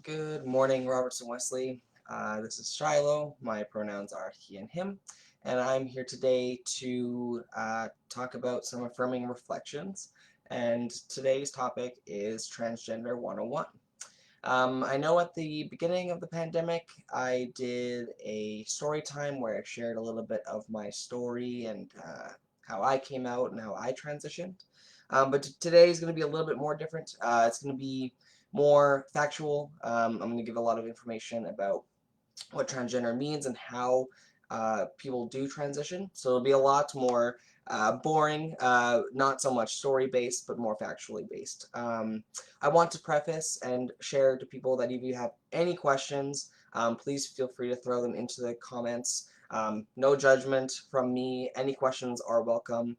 Good morning, Robertson Wesley. This is Shiloh. My pronouns are he and him, and I'm here today to talk about some affirming reflections. And today's topic is Transgender 101. I know at the beginning of the pandemic, I did a story time where I shared a little bit of my story and how I came out and how I transitioned. But today is going to be a little bit more different. It's going to be more factual. I'm going to give a lot of information about what transgender means and how people do transition. So it'll be a lot more boring, not so much story-based, but more factually based. I want to preface and share to people that if you have any questions, please feel free to throw them into the comments. No judgment from me. Any questions are welcome,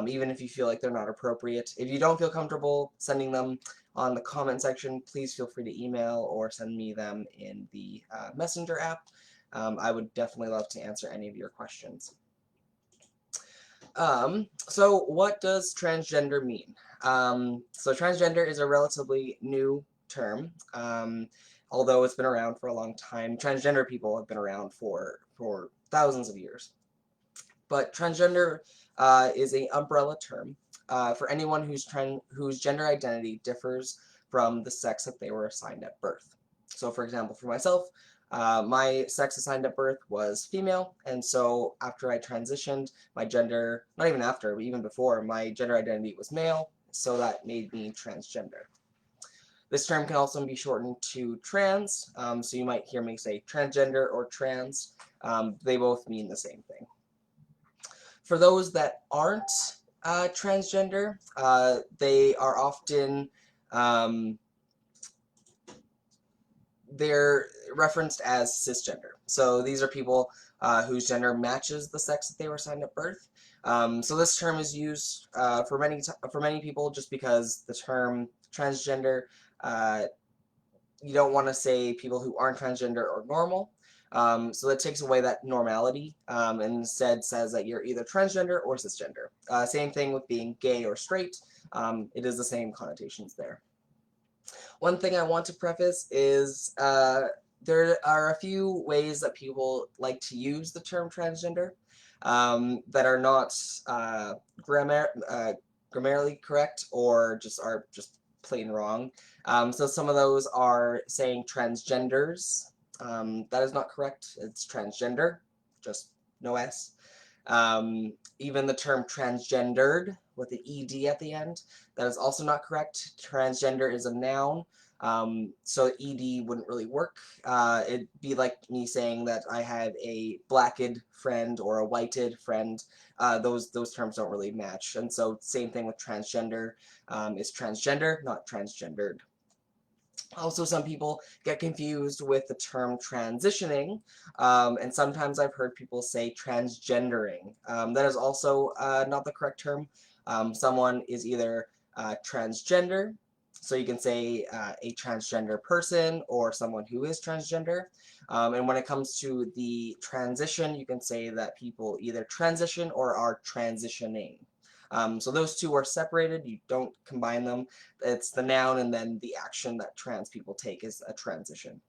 even if you feel like they're not appropriate. If you don't feel comfortable sending them on the comment section, please feel free to email or send me them in the Messenger app. I would definitely love to answer any of your questions. So what does transgender mean? So transgender is a relatively new term, although it's been around for a long time. Transgender people have been around for thousands of years. But transgender is an umbrella term for anyone whose gender identity differs from the sex that they were assigned at birth. So for example, for myself, my sex assigned at birth was female, and so after I transitioned, my gender, not even after, but even before, my gender identity was male, so that made me transgender. This term can also be shortened to trans, so you might hear me say transgender or trans. They both mean the same thing. For those that aren't transgender, they are often they're referenced as cisgender. So these are people whose gender matches the sex that they were assigned at birth. So this term is used for many people just because the term transgender, you don't want to say people who aren't transgender or normal. So that takes away that normality and instead says that you're either transgender or cisgender. Same thing with being gay or straight. It is the same connotations there. One thing I want to preface is there are a few ways that people like to use the term transgender that are not grammatically correct or are just plain wrong. So some of those are saying transgenders. That is not correct. It's transgender, just no S. Even the term transgendered with the ed at the end, that is also not correct. Transgender is a noun, so ed wouldn't really work. It'd be like me saying that I have a blacked friend or a whited friend. Those terms don't really match, and so same thing with transgender. Is transgender, not transgendered. Also, some people get confused with the term transitioning, and sometimes I've heard people say transgendering. That is also not the correct term. Someone is either transgender, so you can say a transgender person or someone who is transgender. And when it comes to the transition, you can say that people either transition or are transitioning. So those two are separated. You don't combine them. It's the noun and then the action that trans people take is a transition.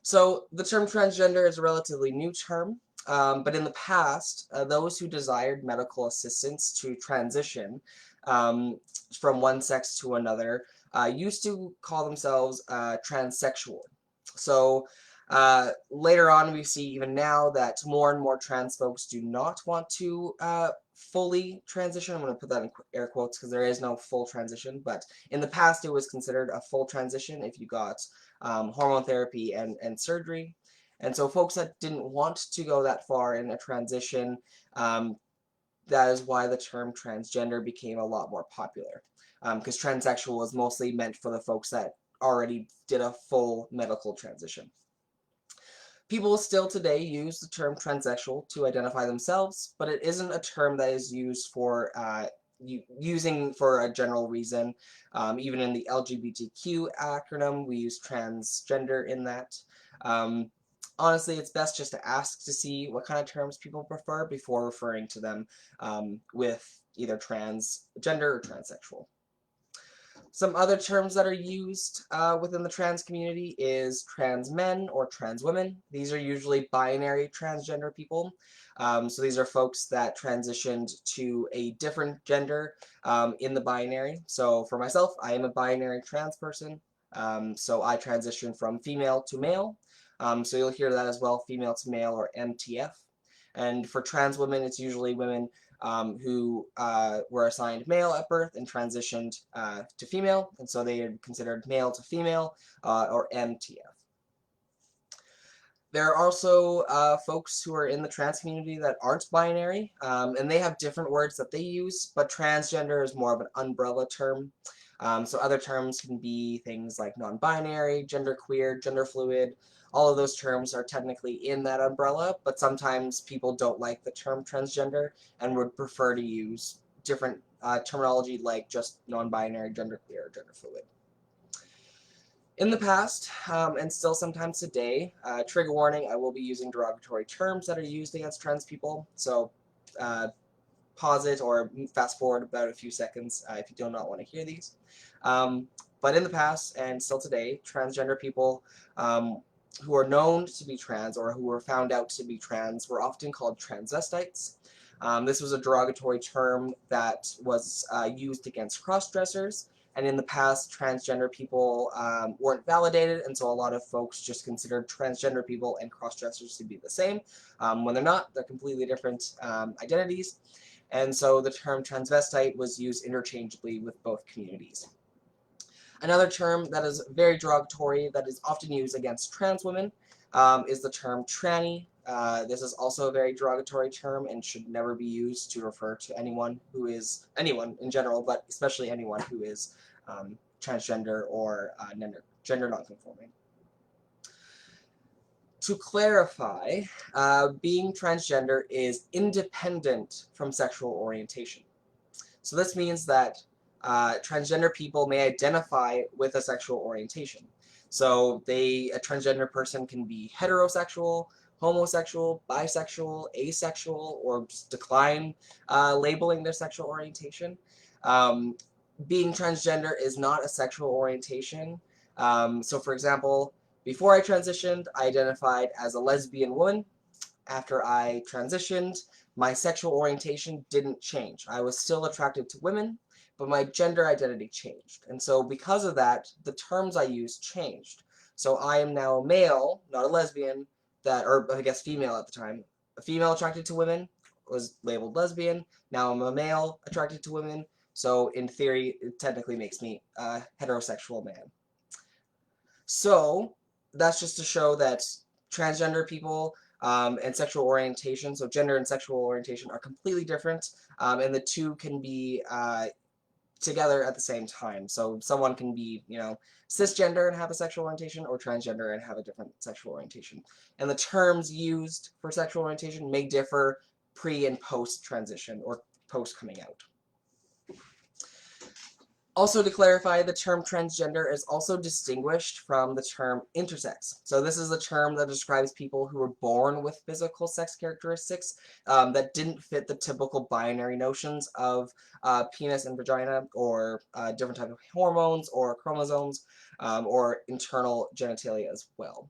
So the term transgender is a relatively new term, but in the past, those who desired medical assistance to transition from one sex to another used to call themselves transsexual. So later on, we see even now that more and more trans folks do not want to fully transition. I'm going to put that in air quotes because there is no full transition, but in the past it was considered a full transition if you got hormone therapy and surgery. And so folks that didn't want to go that far in a transition, that is why the term transgender became a lot more popular. Because transsexual was mostly meant for the folks that already did a full medical transition. People still today use the term transsexual to identify themselves, but it isn't a term that is used for using for a general reason. Even in the LGBTQ acronym, we use transgender in that. Honestly, it's best just to ask to see what kind of terms people prefer before referring to them with either transgender or transsexual. Some other terms that are used within the trans community is trans men or trans women. These are usually binary transgender people. So these are folks that transitioned to a different gender in the binary. So for myself, I am a binary trans person. So I transitioned from female to male. So you'll hear that as well, female to male or MTF. And for trans women, it's usually women who were assigned male at birth and transitioned to female, and so they are considered male to female, or MTF. There are also folks who are in the trans community that aren't binary, and they have different words that they use, but transgender is more of an umbrella term. So other terms can be things like non-binary, genderqueer, gender fluid. All of those terms are technically in that umbrella, but sometimes people don't like the term transgender and would prefer to use different terminology like just non-binary, genderqueer, or gender fluid. In the past, and still sometimes today, trigger warning, I will be using derogatory terms that are used against trans people, so pause it or fast forward about a few seconds if you do not want to hear these. But in the past, and still today, transgender people who are known to be trans or who were found out to be trans were often called transvestites. This was a derogatory term that was used against cross-dressers. And in the past, transgender people weren't validated, and so a lot of folks just considered transgender people and cross-dressers to be the same. When they're not, they're completely different identities. And so the term transvestite was used interchangeably with both communities. Another term that is very derogatory that is often used against trans women is the term tranny. This is also a very derogatory term and should never be used to refer to anyone who is, anyone in general, but especially anyone who is transgender or gender nonconforming. To clarify, being transgender is independent from sexual orientation. So this means that transgender people may identify with a sexual orientation. So a transgender person can be heterosexual, homosexual, bisexual, asexual, or just decline labeling their sexual orientation. Being transgender is not a sexual orientation. So for example, before I transitioned, I identified as a lesbian woman. After I transitioned, my sexual orientation didn't change. I was still attracted to women, but my gender identity changed. And so because of that, the terms I used changed. So I am now a male, not a lesbian, or I guess female at the time. A female attracted to women was labeled lesbian. Now I'm a male attracted to women. So in theory, it technically makes me a heterosexual man. So that's just to show that transgender people and sexual orientation, so gender and sexual orientation, are completely different, and the two can be together at the same time. So someone can be, cisgender and have a sexual orientation, or transgender and have a different sexual orientation. And the terms used for sexual orientation may differ pre and post transition, or post coming out. Also, to clarify, the term transgender is also distinguished from the term intersex. So this is a term that describes people who were born with physical sex characteristics that didn't fit the typical binary notions of penis and vagina, or different type of hormones or chromosomes, or internal genitalia as well.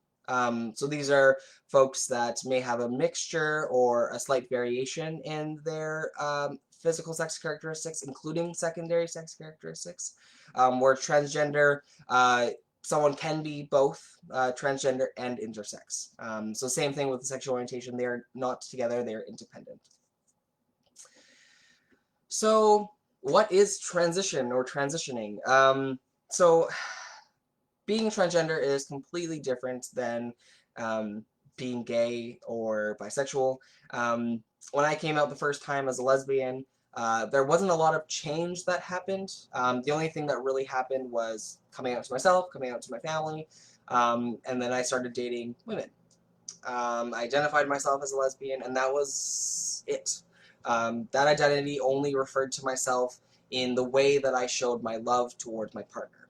So these are folks that may have a mixture or a slight variation in their physical sex characteristics, including secondary sex characteristics, where transgender, someone can be both transgender and intersex. So same thing with the sexual orientation, they are not together, they are independent. So what is transition or transitioning? So being transgender is completely different than being gay or bisexual. When I came out the first time as a lesbian, there wasn't a lot of change that happened. The only thing that really happened was coming out to myself, coming out to my family, and then I started dating women. I identified myself as a lesbian, and that was it. That identity only referred to myself in the way that I showed my love towards my partner.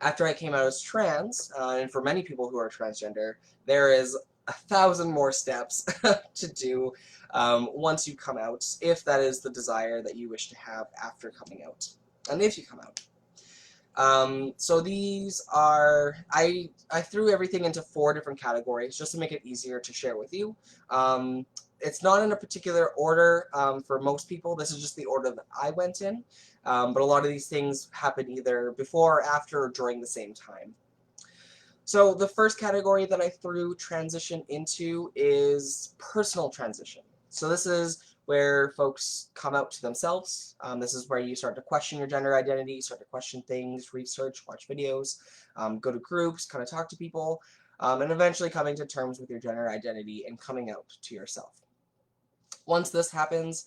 After I came out as trans, and for many people who are transgender, there is 1,000 more steps to do once you come out, if that is the desire that you wish to have after coming out, and if you come out. So these are, I threw everything into 4 different categories just to make it easier to share with you. It's not in a particular order for most people. This is just the order that I went in. But a lot of these things happen either before, after, or during the same time. So the first category that I threw transition into is personal transition. So this is where folks come out to themselves. This is where you start to question your gender identity, start to question things, research, watch videos, go to groups, kind of talk to people, and eventually coming to terms with your gender identity and coming out to yourself. Once this happens,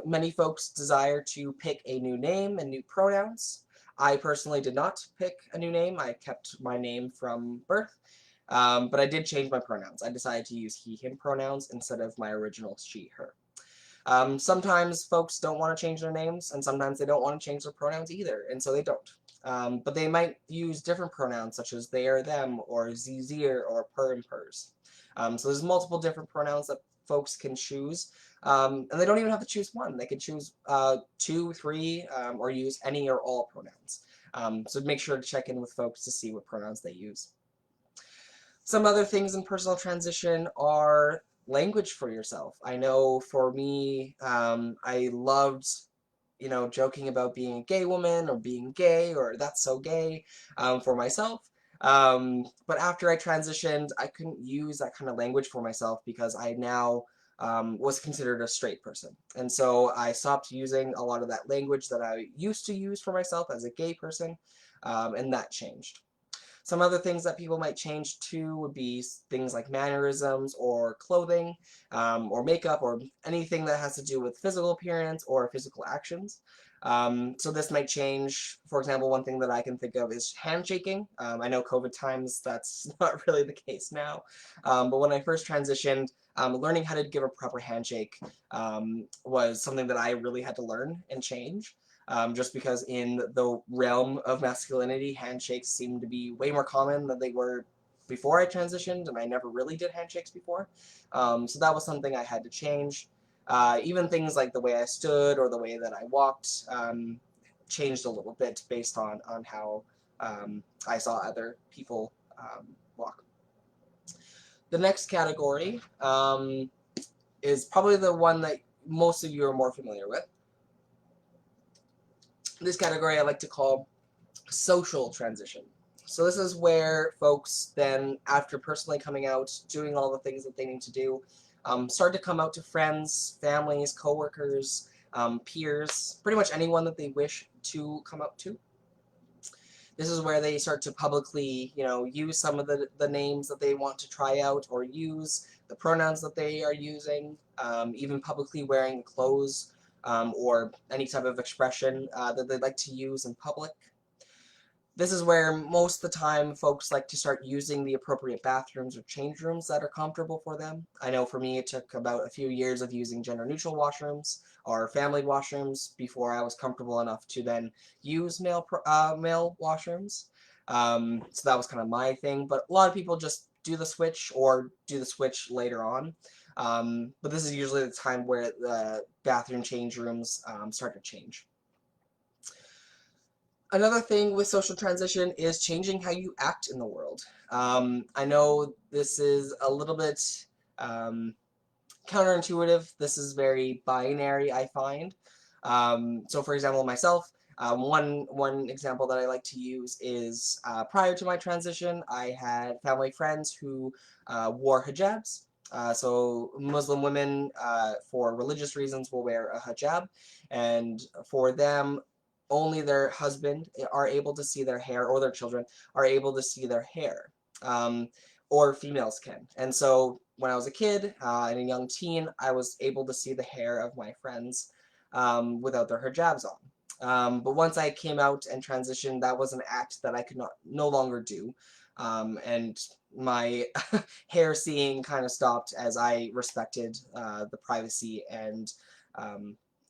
many folks desire to pick a new name and new pronouns. I personally did not pick a new name. I kept my name from birth, but I did change my pronouns. I decided to use he, him pronouns instead of my original she, her. Sometimes folks don't want to change their names, and sometimes they don't want to change their pronouns either, and so they don't. But they might use different pronouns such as they or them, or ze, zir, or per and pers. So there's multiple different pronouns that folks can choose, and they don't even have to choose one. They can choose 2, 3, or use any or all pronouns. So make sure to check in with folks to see what pronouns they use. Some other things in personal transition are language for yourself. I know for me, I loved, joking about being a gay woman or being gay or that's so gay for myself. But after I transitioned, I couldn't use that kind of language for myself because I now was considered a straight person. And so I stopped using a lot of that language that I used to use for myself as a gay person, and that changed. Some other things that people might change too would be things like mannerisms or clothing or makeup or anything that has to do with physical appearance or physical actions. So this might change. For example, one thing that I can think of is handshaking. I know COVID times, that's not really the case now. But when I first transitioned, learning how to give a proper handshake was something that I really had to learn and change. Just because in the realm of masculinity, handshakes seem to be way more common than they were before I transitioned, and I never really did handshakes before. So that was something I had to change. Even things like the way I stood or the way that I walked changed a little bit based on how I saw other people walk. The next category is probably the one that most of you are more familiar with. This category I like to call social transition. So this is where folks then, after personally coming out, doing all the things that they need to do, start to come out to friends, families, coworkers, peers, pretty much anyone that they wish to come out to. This is where they start to publicly, use some of the names that they want to try out or use, the pronouns that they are using, even publicly wearing clothes or any type of expression that they'd like to use in public. This is where most of the time folks like to start using the appropriate bathrooms or change rooms that are comfortable for them. I know for me it took about a few years of using gender-neutral washrooms or family washrooms before I was comfortable enough to then use male washrooms. So that was kind of my thing, but a lot of people just do the switch or do the switch later on. But this is usually the time where the bathroom change rooms start to change. Another thing with social transition is changing how you act in the world. I know this is a little bit counterintuitive. This is very binary, I find. So for example, myself, one example that I like to use is prior to my transition, I had family friends who wore hijabs. So Muslim women, for religious reasons, will wear a hijab, and for them, only their husband are able to see their hair, or their children are able to see their hair, or females can. And so when I was a kid and a young teen, I was able to see the hair of my friends without their hijabs on. But once I came out and transitioned, that was an act that I could no longer do. And my hair seeing kind of stopped as I respected the privacy and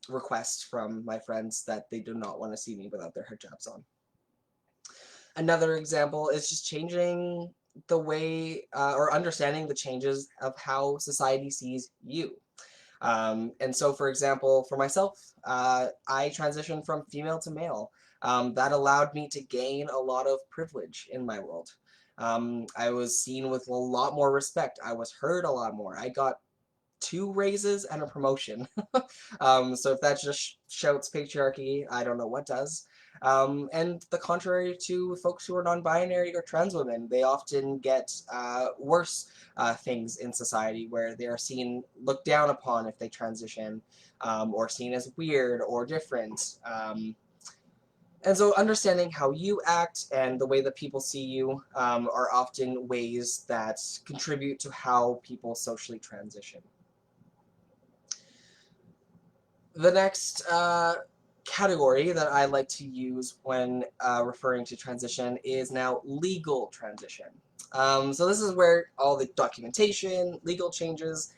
request from my friends that they do not want to see me without their hijabs on. Another example is just changing the way or understanding the changes of how society sees you. And so, for example, for myself, I transitioned from female to male. that allowed me to gain a lot of privilege in my world. I was seen with a lot more respect. I was heard a lot more. I got 2 raises and a promotion. So if that just shouts patriarchy, I don't know what does. And the contrary to folks who are non-binary or trans women, they often get worse things in society where they are seen, looked down upon if they transition, or seen as weird or different. And so understanding how you act and the way that people see you are often ways that contribute to how people socially transition. The next category that I like to use when referring to transition is now legal transition. So this is where all the documentation, legal changes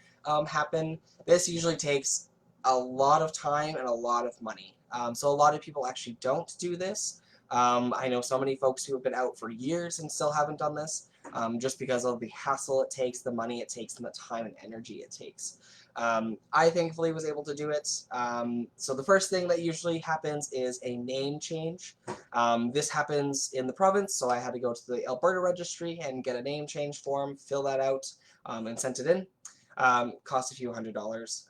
happen. This usually takes a lot of time and a lot of money. So a lot of people actually don't do this. I know so many folks who have been out for years and still haven't done this, just because of the hassle it takes, the money it takes, and the time and energy it takes. I thankfully was able to do it. So the first thing that usually happens is a name change. This happens in the province, so I had to go to the Alberta registry and get a name change form, fill that out, and sent it in. Cost a few $100s.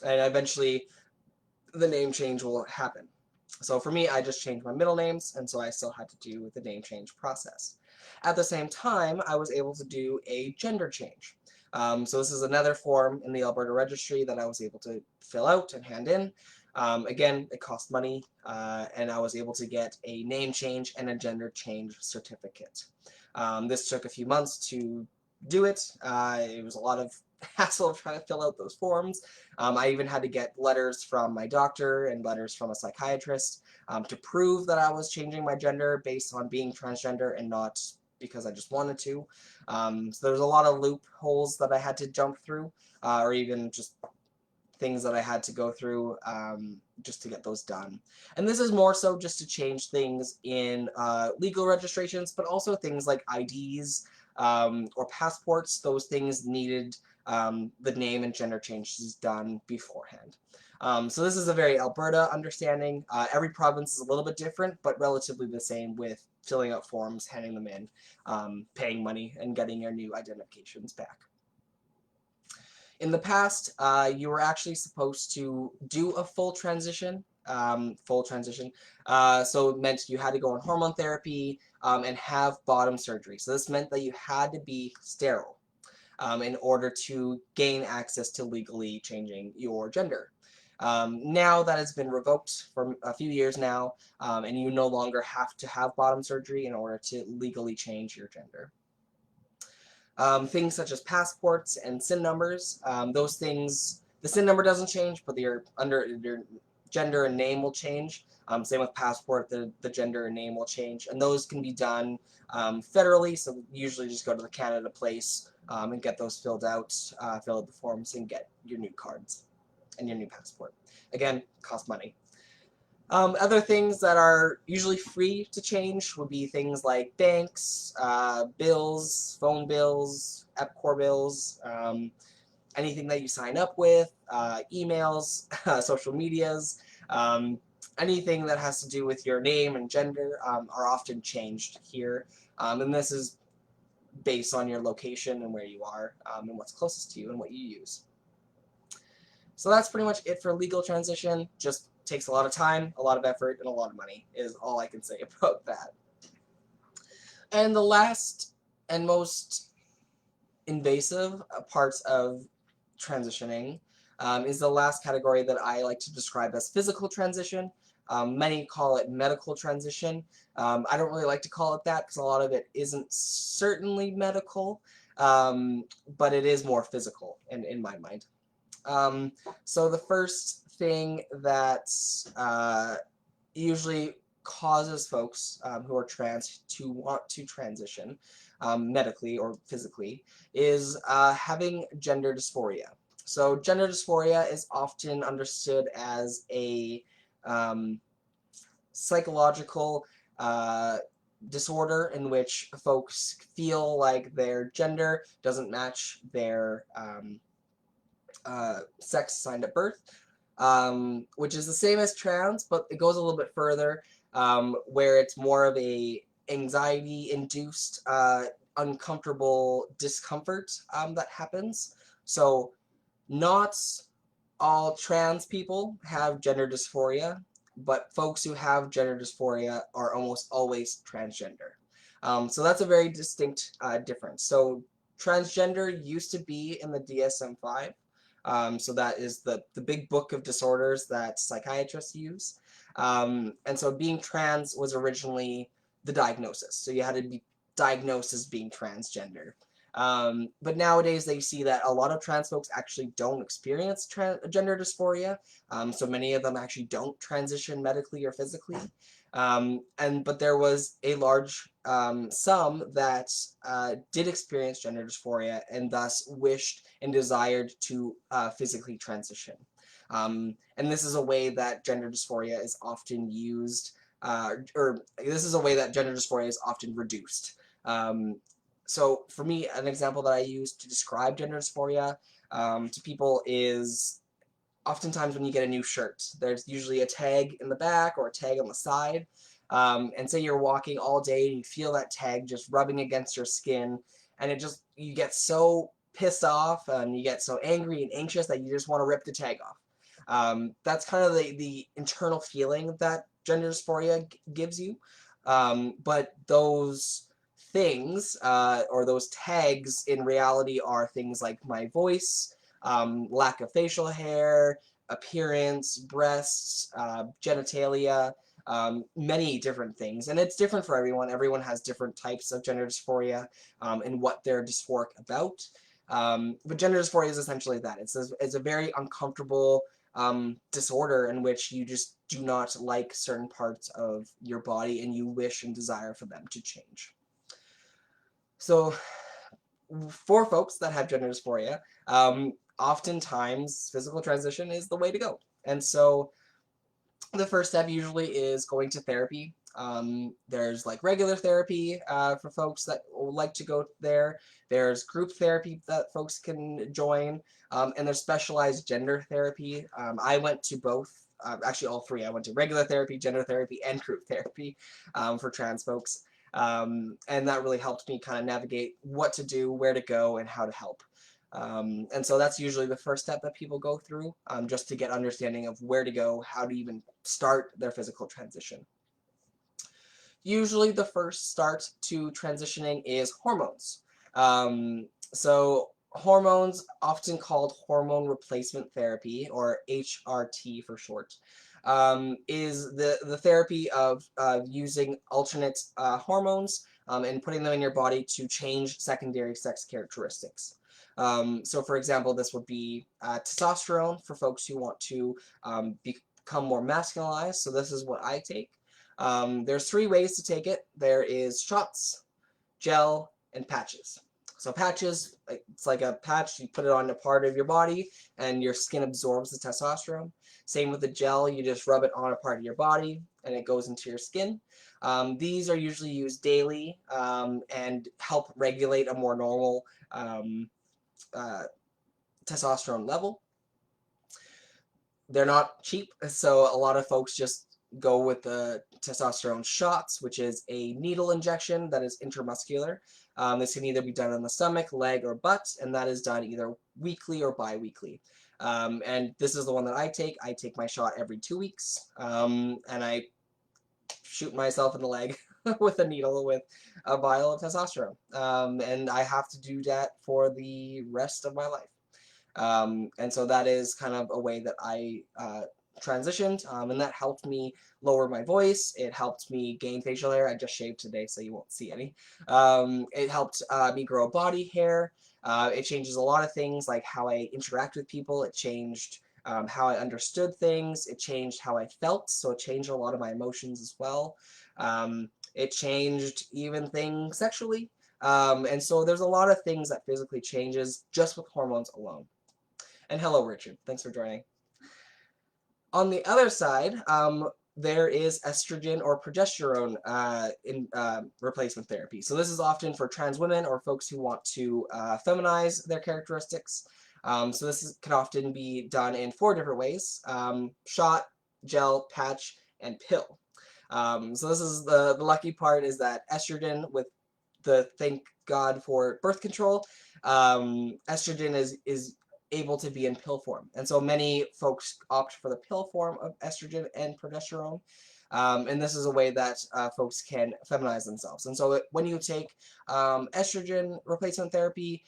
And eventually the name change will happen. So for me, I just changed my middle names, and so I still had to do the name change process. At the same time, I was able to do a gender change. So this is another form in the Alberta Registry that I was able to fill out and hand in. Again, it cost money, and I was able to get a name change and a gender change certificate. This took a few months to do it. It was a lot of hassle of trying to fill out those forms. I even had to get letters from my doctor and letters from a psychiatrist to prove that I was changing my gender based on being transgender and not because I just wanted to. So there's a lot of loopholes that I had to jump through, or even just things that I had to go through just to get those done. And this is more so just to change things in legal registrations, but also things like IDs or passports. Those things needed the name and gender changes done beforehand. So this is a very Alberta understanding. Every province is a little bit different, but relatively the same with filling out forms, handing them in, paying money, and getting your new identifications back. In the past, you were actually supposed to do a full transition. So it meant you had to go on hormone therapy and have bottom surgery. So this meant that you had to be sterile in order to gain access to legally changing your gender. Now that has been revoked for a few years now, and you no longer have to have bottom surgery in order to legally change your gender. Things such as passports and SIN numbers, those things, the SIN number doesn't change, but your gender and name will change. Same with passport, the gender and name will change, and those can be done federally, so usually just go to the Canada place and get those filled out, fill out the forms, and get your new cards and your new passport. Again, cost money. Other things that are usually free to change would be things like banks, bills, phone bills, Epcor bills, anything that you sign up with, emails, social medias, anything that has to do with your name and gender are often changed here. And this is based on your location and where you are and what's closest to you and what you use. So that's pretty much it for legal transition. Just takes a lot of time, a lot of effort, and a lot of money is all I can say about that. And the last and most invasive parts of transitioning is the last category that I like to describe as physical transition. Many call it medical transition. I don't really like to call it that because a lot of it isn't certainly medical, but it is more physical in my mind. So the first thing that usually causes folks who are trans to want to transition medically or physically is having gender dysphoria. So gender dysphoria is often understood as a psychological disorder in which folks feel like their gender doesn't match their sex assigned at birth, which is the same as trans, but it goes a little bit further. where it's more of a anxiety-induced, uncomfortable discomfort that happens. So not all trans people have gender dysphoria, but folks who have gender dysphoria are almost always transgender. So that's a very distinct difference. So transgender used to be in the DSM-5. So that is the big book of disorders that psychiatrists use. And so being trans was originally the diagnosis. So you had to be diagnosed as being transgender. But nowadays they see that a lot of trans folks actually don't experience gender dysphoria. So many of them actually don't transition medically or physically. But there was a large sum that did experience gender dysphoria and thus wished and desired to physically transition. And this is a way that gender dysphoria is often used, or this is a way that gender dysphoria is often reduced. So for me, an example that I use to describe gender dysphoria to people is oftentimes when you get a new shirt, there's usually a tag in the back or a tag on the side. And say you're walking all day and you feel that tag just rubbing against your skin, and you get so pissed off and you get so angry and anxious that you just want to rip the tag off. That's kind of the internal feeling that gender dysphoria gives you. But those things, or those tags, in reality are things like my voice, lack of facial hair, appearance, breasts, genitalia, many different things. And it's different for everyone. Everyone has different types of gender dysphoria and what they're dysphoric about. But gender dysphoria is essentially that. It's a very uncomfortable disorder in which you just do not like certain parts of your body and you wish and desire for them to change. So for folks that have gender dysphoria, oftentimes physical transition is the way to go. And so the first step usually is going to therapy. There's like regular therapy for folks that like to go there. There's group therapy that folks can join, and there's specialized gender therapy. I went to both, actually all three. I went to regular therapy, gender therapy, and group therapy for trans folks. And that really helped me kind of navigate what to do, where to go, and how to help. And so that's usually the first step that people go through, just to get understanding of where to go, how to even start their physical transition. Usually the first start to transitioning is hormones. So hormones, often called hormone replacement therapy, or HRT for short, is the therapy of using alternate hormones and putting them in your body to change secondary sex characteristics. So for example, this would be testosterone for folks who want to become more masculinized. So this is what I take. There's three ways to take it. There is shots, gel, and patches. So patches, it's like a patch, you put it on a part of your body and your skin absorbs the testosterone. Same with the gel, you just rub it on a part of your body and it goes into your skin. These are usually used daily and help regulate a more normal testosterone level. They're not cheap, so a lot of folks just go with the testosterone shots, which is a needle injection that is intramuscular. This can either be done on the stomach, leg, or butt, and that is done either weekly or bi-weekly. And this is the one that I take. I take my shot every 2 weeks, and I shoot myself in the leg with a needle with a vial of testosterone. And I have to do that for the rest of my life. And so that is kind of a way that I transitioned, and that helped me lower my voice. It helped me gain facial hair. I just shaved today, so you won't see any. It helped me grow body hair. It changes a lot of things, like how I interact with people. It changed how I understood things. It changed how I felt, so it changed a lot of my emotions as well. It changed even things sexually. And so there's a lot of things that physically changes just with hormones alone. And hello, Richard. Thanks for joining. On the other side, there is estrogen or progesterone in replacement therapy. So this is often for trans women or folks who want to feminize their characteristics. So this can often be done in 4 different ways: shot, gel, patch, and pill. So this is the lucky part, is that estrogen, with the thank God for birth control, estrogen is able to be in pill form. And so many folks opt for the pill form of estrogen and progesterone. And this is a way that folks can feminize themselves. And so when you take estrogen replacement therapy,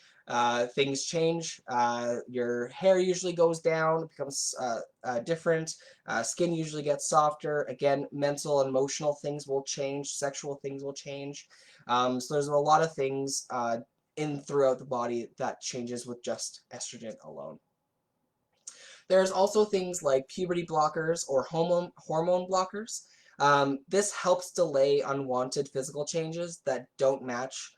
things change. Your hair usually goes down, it becomes different. Skin usually gets softer. Again, mental and emotional things will change. Sexual things will change. So there's a lot of things throughout the body that changes with just estrogen alone. There's also things like puberty blockers or hormone blockers. This helps delay unwanted physical changes that don't match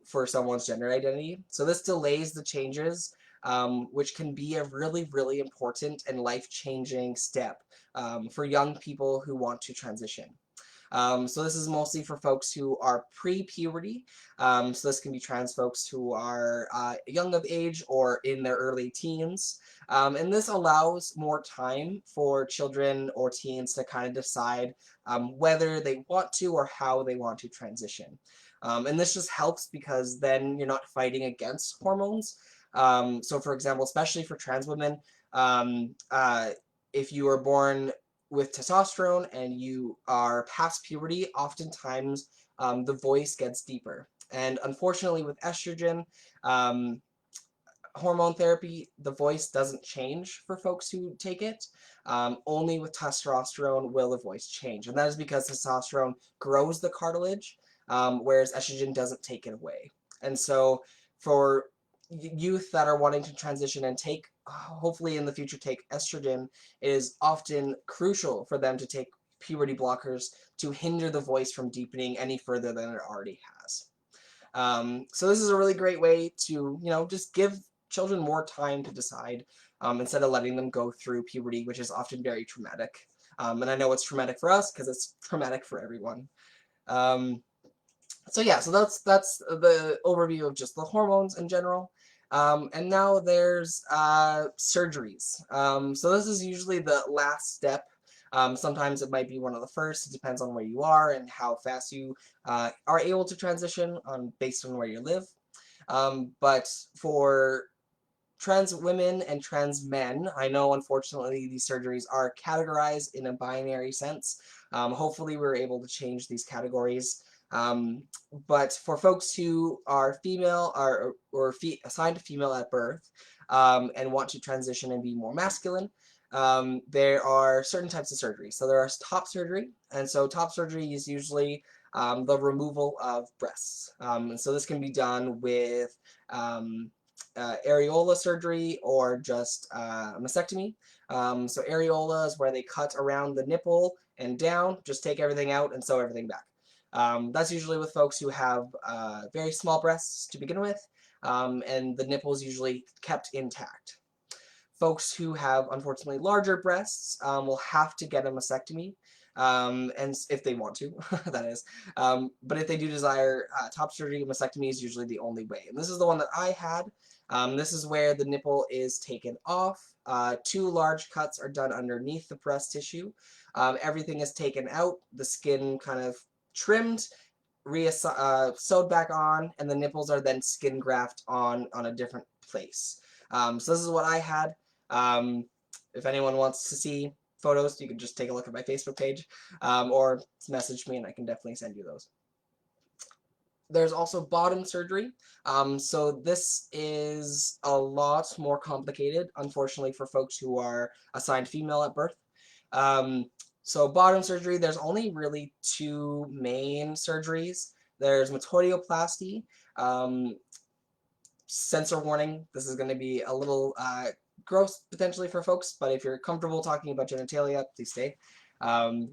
for someone's gender identity. So this delays the changes, which can be a really, really important and life-changing step for young people who want to transition. So this is mostly for folks who are pre-puberty. So this can be trans folks who are young of age or in their early teens. And this allows more time for children or teens to kind of decide whether they want to or how they want to transition. And this just helps because then you're not fighting against hormones. So for example, especially for trans women, if you were born with testosterone and you are past puberty, oftentimes the voice gets deeper. And unfortunately with estrogen, hormone therapy, the voice doesn't change for folks who take it. Only with testosterone will the voice change. And that is because testosterone grows the cartilage, whereas estrogen doesn't take it away. And so for youth that are wanting to transition and take, hopefully in the future, take estrogen, it is often crucial for them to take puberty blockers to hinder the voice from deepening any further than it already has. So this is a really great way to, just give children more time to decide instead of letting them go through puberty, which is often very traumatic. And I know it's traumatic for us because it's traumatic for everyone. So yeah, so that's the overview of just the hormones in general. And now there's surgeries. So this is usually the last step. Sometimes it might be one of the first. It depends on where you are and how fast you are able to transition based on where you live. But for trans women and trans men, I know unfortunately these surgeries are categorized in a binary sense. Hopefully we're able to change these categories. But for folks who are female or assigned to female at birth and want to transition and be more masculine, there are certain types of surgery. So there is top surgery, and so top surgery is usually the removal of breasts. And so this can be done with areola surgery or just mastectomy. So areola is where they cut around the nipple and down, just take everything out and sew everything back. That's usually with folks who have very small breasts to begin with, and the nipple is usually kept intact. Folks who have, unfortunately, larger breasts will have to get a mastectomy, and if they want to, that is. But if they do desire top surgery, mastectomy is usually the only way. And this is the one that I had. This is where the nipple is taken off. 2 large cuts are done underneath the breast tissue. Everything is taken out, the skin kind of trimmed, sewed back on, and the nipples are then skin graft on a different place. So this is what I had. If anyone wants to see photos, you can just take a look at my Facebook page, or message me and I can definitely send you those. There's also bottom surgery. So this is a lot more complicated, unfortunately, for folks who are assigned female at birth. So bottom surgery, there's only really 2 main surgeries. There's metoidioplasty. Censor warning, this is going to be a little gross potentially for folks, but if you're comfortable talking about genitalia, please stay.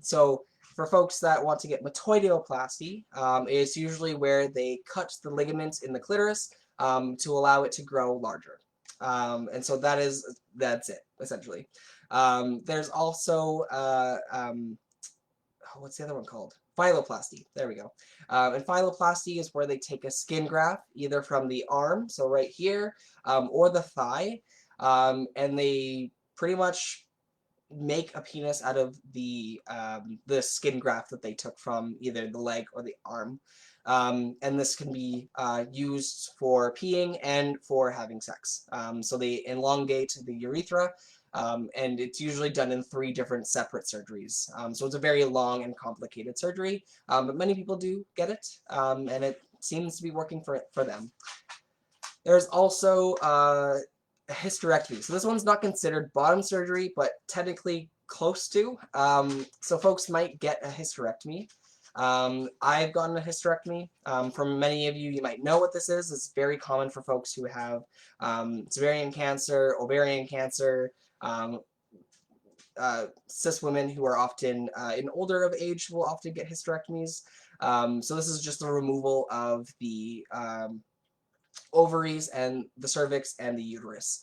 So for folks that want to get metoidioplasty, it's usually where they cut the ligaments in the clitoris to allow it to grow larger. And so that's it, essentially. There's also, what's the other one called? Phyloplasty. There we go. And phyloplasty is where they take a skin graft, either from the arm, so right here, or the thigh, and they pretty much make a penis out of the skin graft that they took from either the leg or the arm. And this can be used for peeing and for having sex. So they elongate the urethra, and it's usually done in 3 different separate surgeries. So it's a very long and complicated surgery, but many people do get it, and it seems to be working for them. There's also a hysterectomy. So this one's not considered bottom surgery, but technically close to. So folks might get a hysterectomy. I've gotten a hysterectomy. For many of you, you might know what this is. It's very common for folks who have ovarian cancer, um, cis women who are often in older of age will often get hysterectomies. So this is just the removal of the ovaries and the cervix and the uterus.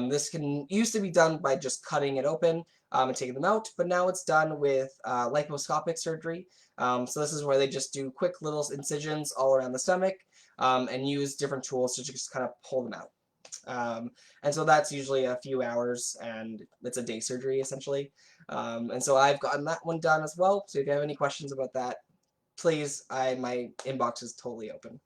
This used to be done by just cutting it open and taking them out, but now it's done with liposcopic surgery. So this is where they just do quick little incisions all around the stomach and use different tools to just kind of pull them out. And so that's usually a few hours, and it's a day surgery essentially. And so I've gotten that one done as well. So if you have any questions about that, please, my inbox is totally open.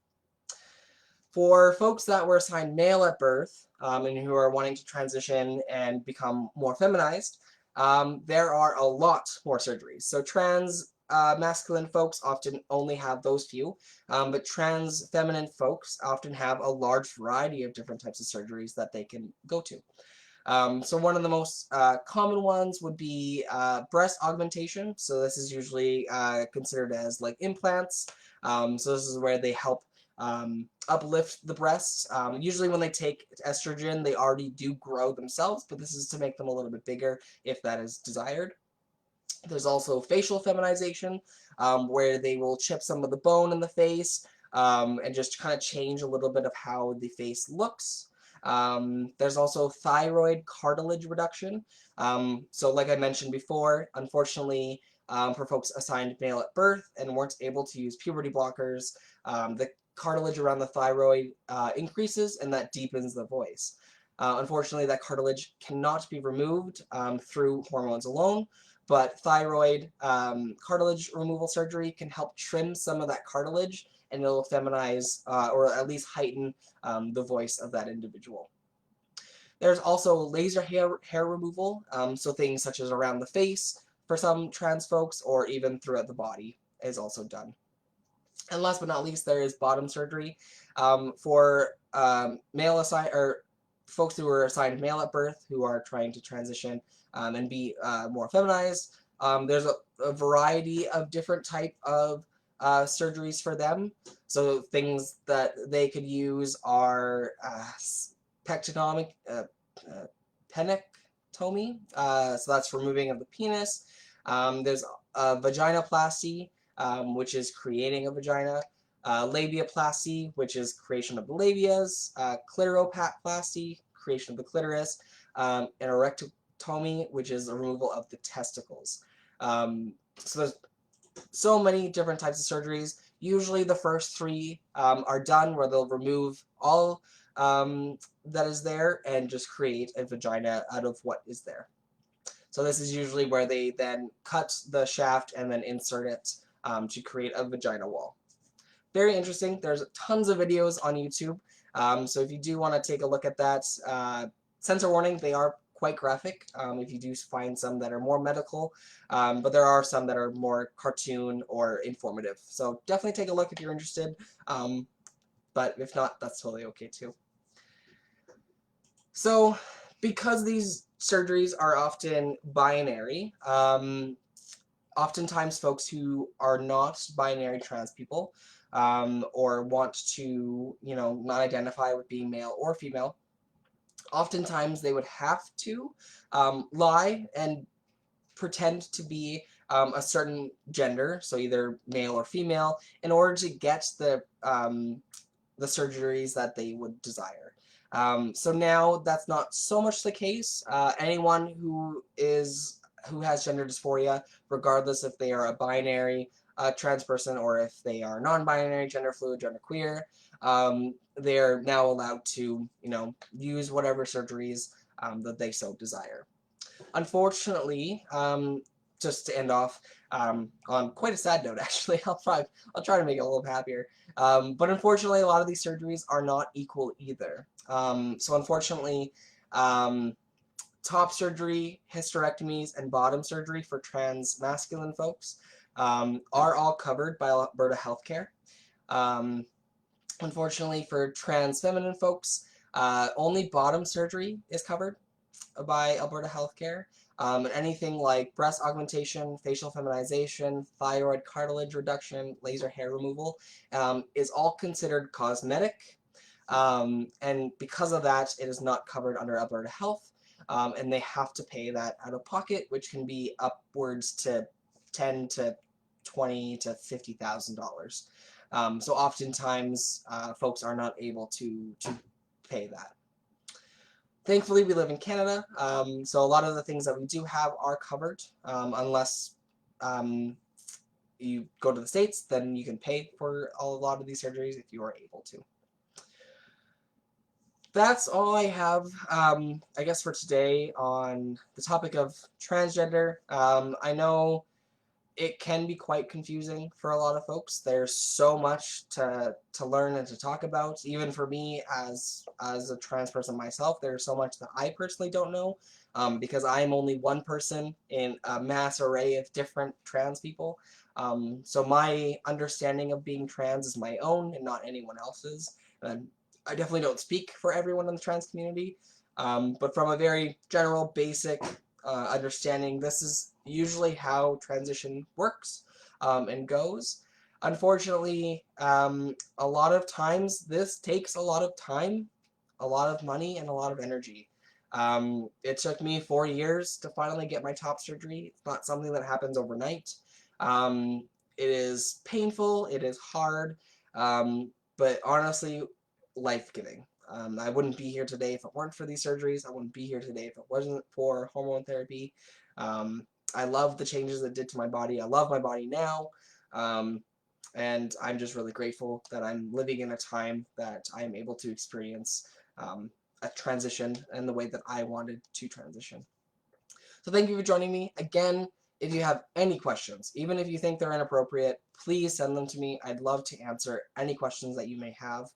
For folks that were assigned male at birth and who are wanting to transition and become more feminized, there are a lot more surgeries. So trans masculine folks often only have those few, but trans feminine folks often have a large variety of different types of surgeries that they can go to. So one of the most common ones would be breast augmentation. So this is usually considered as like implants. So this is where they help uplift the breasts. Usually when they take estrogen, they already do grow themselves, but this is to make them a little bit bigger if that is desired. There's also facial feminization, where they will chip some of the bone in the face and just kind of change a little bit of how the face looks. There's also thyroid cartilage reduction. So like I mentioned before, unfortunately, for folks assigned male at birth and weren't able to use puberty blockers, the cartilage around the thyroid increases, and that deepens the voice. Unfortunately, that cartilage cannot be removed through hormones alone, but thyroid cartilage removal surgery can help trim some of that cartilage, and it'll feminize or at least heighten the voice of that individual. There's also laser hair removal, so things such as around the face for some trans folks, or even throughout the body is also done. And last but not least, there is bottom surgery for male assigned or folks who were assigned male at birth who are trying to transition and be more feminized. There's a variety of different type of surgeries for them. So things that they could use are pectotomy, penectomy. So that's removing of the penis. There's vaginoplasty, which is creating a vagina, labiaplasty, which is creation of the labias, clitoroplasty, creation of the clitoris, and erectotomy, which is the removal of the testicles. So there's so many different types of surgeries. Usually the first 3 are done where they'll remove all that is there and just create a vagina out of what is there. So this is usually where they then cut the shaft and then insert it to create a vagina wall. Very interesting. There's tons of videos on YouTube. So if you do want to take a look at that, censor warning, they are quite graphic if you do find some that are more medical, but there are some that are more cartoon or informative. So definitely take a look if you're interested, but if not, that's totally okay too. So because these surgeries are often binary, oftentimes folks who are not binary trans people or want to, not identify with being male or female, oftentimes they would have to lie and pretend to be a certain gender, so either male or female, in order to get the surgeries that they would desire. So now that's not so much the case. Anyone who has gender dysphoria, regardless if they are a binary trans person or if they are non-binary, gender fluid, gender queer, they're now allowed to, use whatever surgeries that they so desire. Unfortunately, just to end off on quite a sad note, actually, I'll try to make it a little happier. But unfortunately, a lot of these surgeries are not equal either. So unfortunately, um, top surgery, hysterectomies, and bottom surgery for trans masculine folks are all covered by Alberta Healthcare. Um, Unfortunately, for trans feminine folks, only bottom surgery is covered by Alberta Healthcare. And anything like breast augmentation, facial feminization, thyroid cartilage reduction, laser hair removal is all considered cosmetic. And because of that, it is not covered under Alberta Health. And they have to pay that out of pocket, which can be upwards to $10 to $20 to $50,000. So oftentimes, folks are not able to pay that. Thankfully, we live in Canada, so a lot of the things that we do have are covered, unless you go to the States, then you can pay for a lot of these surgeries if you are able to. That's all I have, I guess, for today on the topic of transgender. I know it can be quite confusing for a lot of folks. There's so much to learn and to talk about. Even for me as a trans person myself, there's so much that I personally don't know, because I'm only one person in a mass array of different trans people. So my understanding of being trans is my own and not anyone else's. And I definitely don't speak for everyone in the trans community, but from a very general, basic understanding, this is usually how transition works and goes. Unfortunately, a lot of times this takes a lot of time, a lot of money, and a lot of energy. It took me 4 years to finally get my top surgery. It's not something that happens overnight. It is painful, it is hard, but honestly, life-giving. I wouldn't be here today if it weren't for these surgeries. I wouldn't be here today if it wasn't for hormone therapy. I love the changes it did to my body. I love my body now. And I'm just really grateful that I'm living in a time that I'm able to experience a transition in the way that I wanted to transition. So thank you for joining me. Again, if you have any questions, even if you think they're inappropriate, please send them to me. I'd love to answer any questions that you may have.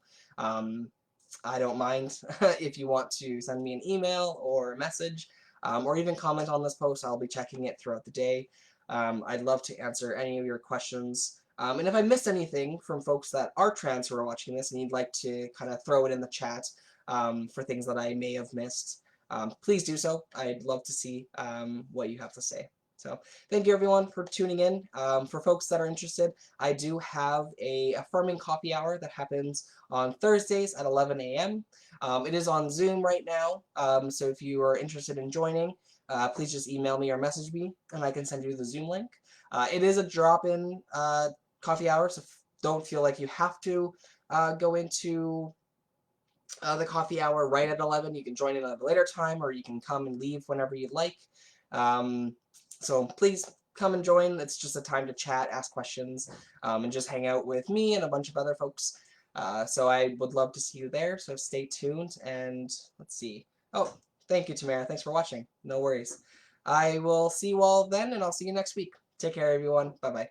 I don't mind if you want to send me an email or a message, or even comment on this post. I'll be checking it throughout the day. I'd love to answer any of your questions. And if I missed anything from folks that are trans who are watching this and you'd like to kind of throw it in the chat for things that I may have missed, please do so. I'd love to see what you have to say. So thank you everyone for tuning in. For folks that are interested, I do have a Affirming Coffee Hour that happens on Thursdays at 11 a.m. It is on Zoom right now, so if you are interested in joining, please just email me or message me and I can send you the Zoom link. It is a drop-in coffee hour, so don't feel like you have to go into the coffee hour right at 11. You can join in at a later time, or you can come and leave whenever you'd like. So please come and join. It's just a time to chat, ask questions, and just hang out with me and a bunch of other folks. So I would love to see you there, so stay tuned, and let's see. Oh, thank you, Tamara. Thanks for watching. No worries. I will see you all then, and I'll see you next week. Take care, everyone. Bye-bye.